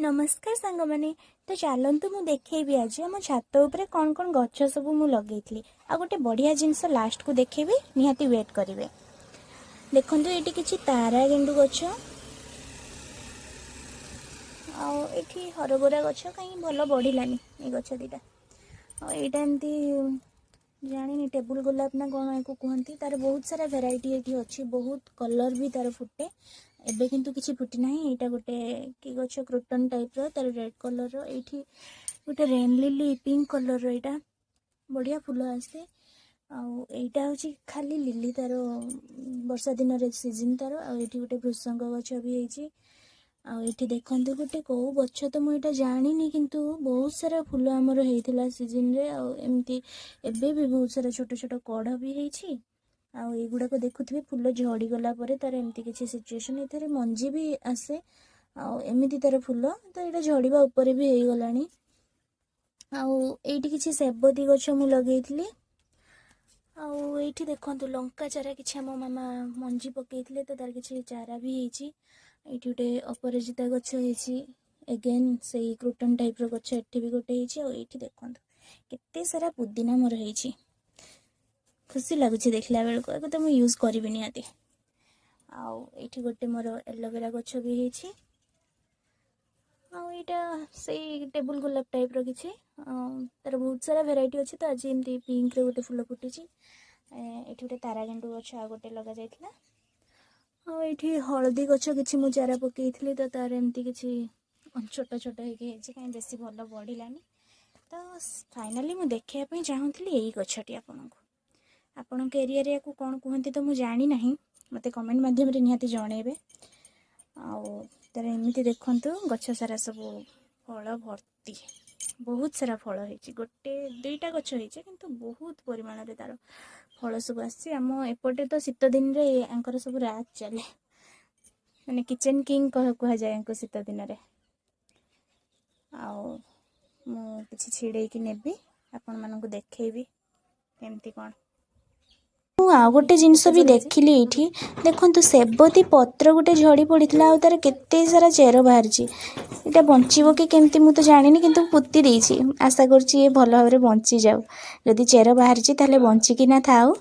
नमस्कार सांग मैंने तो चलतु मु देखेबी आज आम छात उपरे कौन कौन गछ सब मु लगे आ गोटे बढ़िया जिनस लास्ट को देखेबी निहाती वेट करेंगे। देखो ये किसी तारा गेंडु गछ आठी हरगोरा गछ कहीं भल बढ़लानी ये गछ दीटा आईटा एमती जानी टेबुल गोलाप ना कौन या कहती तार बहुत सारा भेराइटी ये अच्छी बहुत कलर भी तार फुटे एबे किंतु किसी फुटी ना यहाँ गोटे कि गछ क्रोटन टाइप तार रेड कलर ये गोटे रेन लिली पिंक कलर यहाँ बढ़िया फुल आसे आईटा हूँ खाली लिली तार वर्षा दिन सीजन तार आठी गोटे भृषंग गछ भी होती आठी देखते गोटे कौ गछ तो मुझे जानी किंतु बहुत सारा फुल आमर होता सीजन रे एमती एबे भी बहुत सारा छोट छोट कढ़ भी होती आगुड़ाक देखुए फुल झड़ी गला तार एमती किसी सिचुएशन ये मंजी भी आसे आमती तार फुल तो यहाँ झड़वा उपर भी हो गलानी आईटी किसी सेबती गछ मु लगे आईटी देखु लंका चारा कि आम मामा मंजी पकई तो तार किसी चारा भी होती ये गोटे अपराजिता गछ एगेन से क्रोटन टाइप गछ एटी भी गोटे ये देखो केते सारा पुदीना मोर होती खुशी लगुच देखला बेलू तो मुझे यूज करी निहाती आठी गोटे मोर एलोवेरा गछ भी होती यहाँ से टेबुल गोलाप टाइप रखी तार बहुत सारा भेराइटी अच्छी तो आज एमती पिंक रे गोटे फुल फुटी ये गोटे तारा गेंडु गछ आ गोटे लग जाता ये हलदी गछ कि मु चारा पकई तो तार एमती किसी छोट छोट कहीं बेसी भल बढ़लानी तो फाइनाली मुझे देखापी चाहूँगी यही गछटी आपण एरिया रे को कौन कहते तो मुझे जानी ना मत कमेंट मध्यम निहाती जनइबे तार एमती देखु गछ सारा सब फल भर्ती बहुत सारा फल होती गोटे दुईटा गछ होती किंतु बहुत परिमाण रे तार फल सब आम एपटे तो शीत दिन रे सब राज चले माने किचन किंग कह जाए शीत दिन रे किसी छिड़े नेबी आपण मानक देखेबी केमती कौन आ गोटे जिनस भी देखिली ये देखु सेबती पत्र गोटे झड़ी पड़ा तार केते सारा चेर बाहर यहाँ बचब कि केमती मुझे तो जानी किंतु पुती देछि आशा कर भल भाव बंची जाऊ जदि चेर बाहर ताले बंचिकिना थाऊ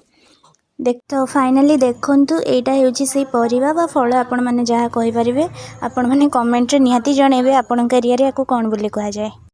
देख तो फाइनाली देखु यहाँ हूँ परिवा बा फल आपण मैंने जहाँ कहींपारे आपण मैंने कमेंट रे निहाती जनइबे आपण एरिया रे कौन बोली कह जाए।